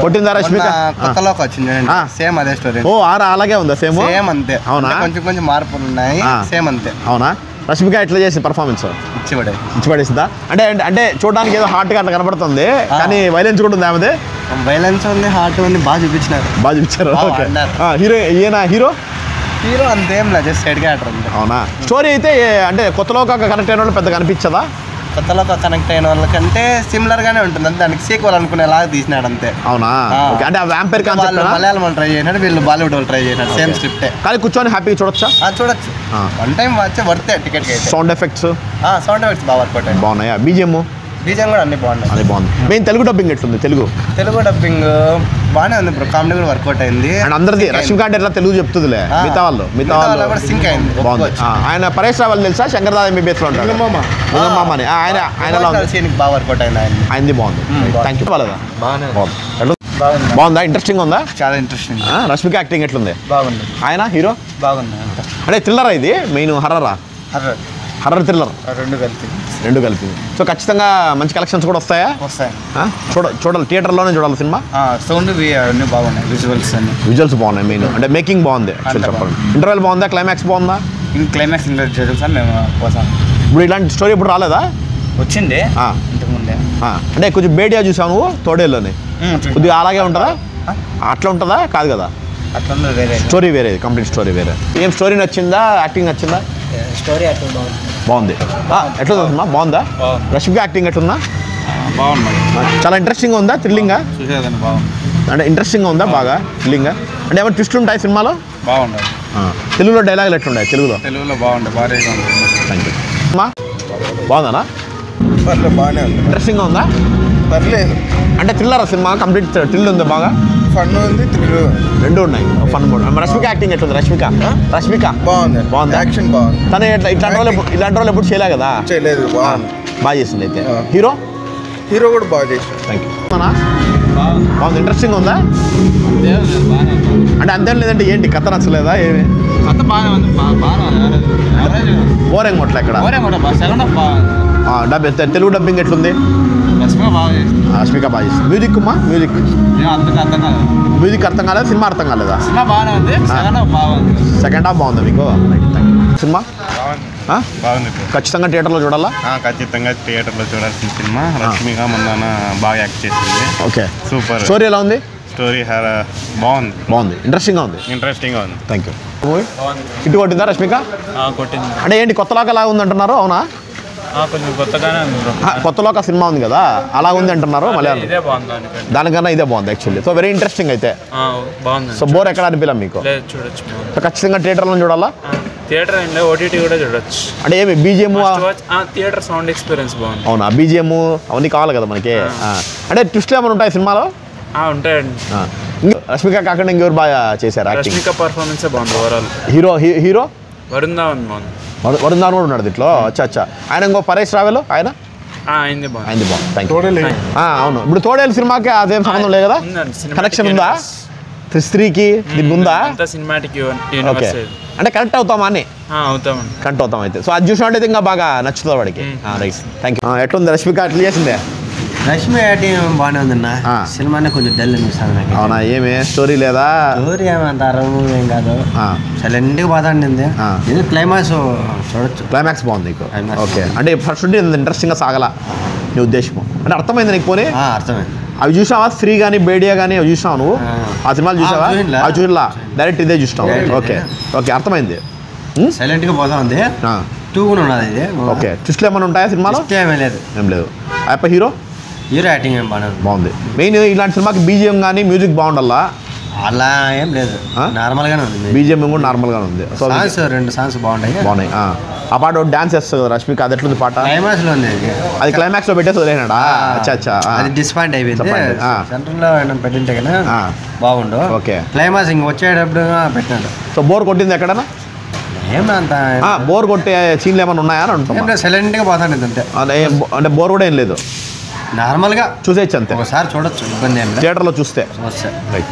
కొట్టిందా రష్మిక? కొత్తలోకి వచ్చింది సేమ్ అదే స్టోరీ. ఓ అలాగే ఉందా? సేమ్ సేమ్ అంతే. అవునా? కొంచెం మార్పులు ఉన్నాయి. సేమ్ అంతే. అవునా? రష్మిక ఎట్లా చేసి పర్ఫార్మెన్స్ ఇచ్చిపడేసిందా? అంటే అంటే చూడడానికి ఏదో హార్ట్ గా అట్లా కనపడుతుంది, కానీ వైలెన్స్ కూడా ఉంది ఆమెది. వైలెన్స్ ఉంది, హార్ట్ ఉంది, బాగా చూపించారు. ఈయన హీరో అంతేం లేదు, జస్ట్ సైడ్ క్యారెక్టర్ ఉంది. అవునా? స్టోరీ అయితే అంటే కొత్తలోకి కనెక్ట్ అయిన వాళ్ళు పెద్ద కనిపించదా? కొత్తలోకి కనెక్ట్ అయిన వాళ్ళకంటే సిమిలర్ గానే ఉంటుంది, అంతే. దానికి సీక్వెల్ అనుకునేలాగా తీసినాడు అంతే. అవునా? అంటే వ్యాంపైర్ కాన్సెప్ట్ మలయాళం వాళ్ళు ట్రై చేసినాడు, వీళ్ళు బాలీవుడ్ వాళ్ళు ట్రై చేసినాడు. సేమ్ స్క్రిప్టే, కానీ కూర్చొని హ్యాపీగా చూడొచ్చా? చూడొచ్చు. వన్ టైం వచ్చే వర్తే టికెట్. సౌండ్ ఎఫెక్ట్స్ బాగా వర్కౌట్ అయ్యాయి. బాగున్నాయా? బీజిఎం కూడా అన్ని బాగున్నాయి. అది బాగుంది. మెయిన్ తెలుగు డబ్బింగ్ ఎట్లుంది? తెలుగు డబ్బింగ్ బాగానే ఉంది బ్రో. కామెడీ కూడా వర్కౌట్ అయింది. అండ్ అందరిది రష్మిక అంటే ఎట్లా తెలుగు చెప్తుందిలే, మిగతా వాళ్ళు కూడా సింక్ అయింది. బాగుంది. ఆయన పరేష్ రావల్ తెలుసా? శంకర్దాదా ఎంబీబీఎస్ లో ఉంటాడు మామని. ఆయన బాగా వర్కౌట్ అయింది. ఆయనది బాగుంది. Thank you. బాగుందా? ఇంట్రెస్టింగ్ ఉందా? చాలా ఇంట్రెస్టింగ్. రష్మిక యాక్టింగ్ ఎట్లుంది? బాగుంది. ఆయన హీరో బాగుంది. అంటే థ్రిల్లరా ఇది? మెయిన్ హర్రర్ థ్రిల్లర్ రెండు కలిపి. సో ఖచ్చితంగా మంచి కలెక్షన్స్ కూడా వస్తాయా? చూడాలి, థియేటర్లోనే చూడాలి సినిమా. సౌండ్ బాగున్నాయి, విజువల్స్ బాగున్నాయి. మెయిన్ అంటే మేకింగ్ బాగుంది. చెప్పండి, ఇంటర్వెల్ బాగుందా? క్లైమాక్స్ బాగుందా? క్లైమాక్స్ మేము కోసం ఇప్పుడు ఇలాంటి స్టోరీ ఇప్పుడు రాలేదా? వచ్చింది ఇంతకుముందే. అంటే కొంచెం బేడియా చూసావు నువ్వు తోడేళ్ళని, కొద్దిగా అలాగే ఉంటుందా? అట్లా ఉంటుందా? కాదు కదా, స్టోరీ వేరే, కంప్లీట్ స్టోరీ వేరే. ఏం స్టోరీ నచ్చిందా? యాక్టింగ్ నచ్చిందా? స్టోరీ బాగుంది. ఎట్లుందా సినిమా? బాగుందా? రష్మిక యాక్టింగ్ ఎట్లుందా? బాగుంది. చాలా ఇంట్రెస్టింగ్ ఉందా? థ్రిల్లింగా? అంటే ఇంట్రెస్టింగ్గా ఉందా? బాగా థ్రిల్లింగా? అంటే ఏమైనా ట్విస్ట్ ఉంటాయి సినిమాలో? బాగుంది. తెలుగులో డైలాగులు ఎట్లుంటాయి? తెలుగులో బాగుంది. Thank you. సినిమా బాగుందా? బాగానే ఉంది. ఇంట్రెస్టింగ్గా ఉందా? పర్లేదు. అంటే థ్రిల్లర్ సినిమా, కంప్లీట్ థ్రిల్ ఉంది, బాగా ఫన్ ఉంది, థ్రిల్ రెండు ఉన్నాయి. ఫన్ కూడా. రష్మిక యాక్టింగ్ ఎట్లుంది? రష్మిక బాగుంది. యాక్షన్ బాగుంది. తను ఇట్లాంటి వాళ్ళు ఎప్పుడు చేయలే కదా? చేయలేదు. బాగా చేసింది. అయితే హీరో కూడా బాగా చేసింది. Thank you. బాగుంది. ఇంట్రెస్టింగ్ ఉందా? అంటే అంతేం లేదంటే ఏంటి కథ నచ్చలేదా? ఏమి బోరింగ్ కొట్ల ఇక్కడ. తెలుగు డబ్బింగ్ ఎట్లుంది? రష్మిక బాగా చేసింది. మ్యూజిక్ అర్థం కాలేదా? సినిమా అర్థం కాలేదా? సెకండ్ హాఫ్ బాగుందా మీకు? సినిమా బాగుంది. ఖచ్చితంగా థియేటర్లో చూడాలా? ఖచ్చితంగా థియేటర్లో చూడాల్సిన సినిమా. రష్మిక మొన్న బాగా యాక్ట్ చేసింది. Okay, super. స్టోరీ ఎలా ఉంది? స్టోరీ బాగుంది. ఇంట్రెస్టింగ్గా ఉంది. Thank you. ఇటు కొట్టిందా రష్మిక? కొట్టింది. అంటే ఏంటి కొత్తలాగా అలా ఉంది అంటున్నారు? అవునా? కొంచెం కొత్తగానే ఉంది. కొత్తలోక సినిమా ఉంది కదా, అలా ఉంది అంటున్నారు. మలయాళం దానికన్నా ఇదే బాగుంది యాక్చువల్లీ. సో వెరీ ఇంట్రెస్టింగ్ అయితే. సో బోర్ ఎక్కడ అనిపించలే మీకు? చూడొచ్చు. ఖచ్చితంగా థియేటర్లో చూడాలా? థియేటర్ అండ్ ఓటీటీ కూడా చూడొచ్చు. అంటే ఏమి బీజిఎం థియేటర్ సౌండ్ ఎక్స్పీరియన్స్ బాగుంది. అవునా? బీజిఎం అవన్నీ కావాలి కదా మనకి. అంటే ట్విస్ట్ ఏమైనా ఉంటాయి సినిమాలో? ఉంటాయండి. రష్మిక కాకుండా ఇంకెవరు బాగా చేశారు యాక్టింగ్? రష్మిక పర్ఫార్మెన్స్ బాగుంది ఓవరాల్. హీరో వరుణ్ ధావన్ బాగుంది. వరుణ్ ధావన్ కూడా ఉన్నాడు దీంట్లో. అచ్చా. ఆయన ఇంకో పరేష్ రావెల్ ఆయన అయింది బాగుంది. Thank you. అవును, ఇప్పుడు తోడేలు సినిమాకి అదేం సంబంధం లేదు కదా? కనెక్షన్ ఉందా? స్త్రీకి దీనికి ఉందా? ఓకే, అంటే కనెక్ట్ అవుతామా అని? కనెక్ట్ అవుతాం అయితే. సో అది చూసినట్టయితే ఇంకా బాగా నచ్చుతుంది వాడికి. Right, thank you. ఎట్లుంది రష్మిక? ఎట్లా చేసిందే? రష్మి యాక్టింగ్ బాగానే ఉందన్న. సినిమానే కొంచెం డల్ అనిపిస్తుంది నాకు. అవునా? ఏమే స్టోరీ లేదా? స్టోరీ ఏమంటారు ఏం కాదు, సైలెంట్గా బాగుండింది. ఇది క్లైమాక్స్ చూడొచ్చు. క్లైమాక్స్ బాగుంది నీకు? ఓకే, అంటే ఫస్ట్ ఇంట్రెస్టింగ్గా సాగల నీ ఉద్దేశం అంటే అర్థమైంది నీకు? పోనీ అర్థమైంది. అవి చూసావా? స్త్రీ కానీ బేడియా కానీ అవి చూసావు నువ్వు? ఆ సినిమాలు చూసావా? అవి చూడలా, డైరెక్ట్ ఇదే చూస్తావు. ఓకే, అర్థమైంది. సైలెంట్గా పోతా ఉంది. 2 కూడా ఉన్నది ఇది. ఓకే, ట్విస్ట్లు ఏమైనా ఉంటాయా సినిమాలో? ఏం లేదు. అప్ప హీరో యాక్టింగ్ ఏం బాగుంది. మెయిన్ ఇలాంటి సినిమాకి బీజిఎం కానీ మ్యూజిక్ బాగుండాలా? అలా ఏం లేదు, నార్మల్గానే ఉంది. బీజిఎం కూడా నార్మల్గానే ఉంది. సో 2 సాంగ్స్ బాగున్నాయి. ఆ పాట డాన్స్ చేస్తుంది రష్మిక, అది ఎట్లుంది పాట? క్లైమాక్స్లో ఉంది. అది క్లైమాక్స్లో పెట్టేసి వదిలేనాడా? అచ్చా, అది డిసప్పాయింట్ అయిపోయింది. సెంటర్లో పెట్టింటే కదా బాగుండు. ఓకే, క్లైమాక్స్ ఇంక వచ్చేటప్పుడు పెట్టినాడు. సో బోర్ కొట్టింది ఎక్కడన్నా? ఏమంత బోర్ కొట్టే సీన్లు ఏమైనా ఉన్నాయా అని అంటున్నా. సైలెంట్గా పోతాను అంతే. అంటే బోర్ కూడా ఏం లేదు, నార్మల్గా చూసేయచ్చు అంతే. ఒకసారి చూడొచ్చు, ఇబ్బంది ఏం లేదు థియేటర్లో చూస్తే. రైట్.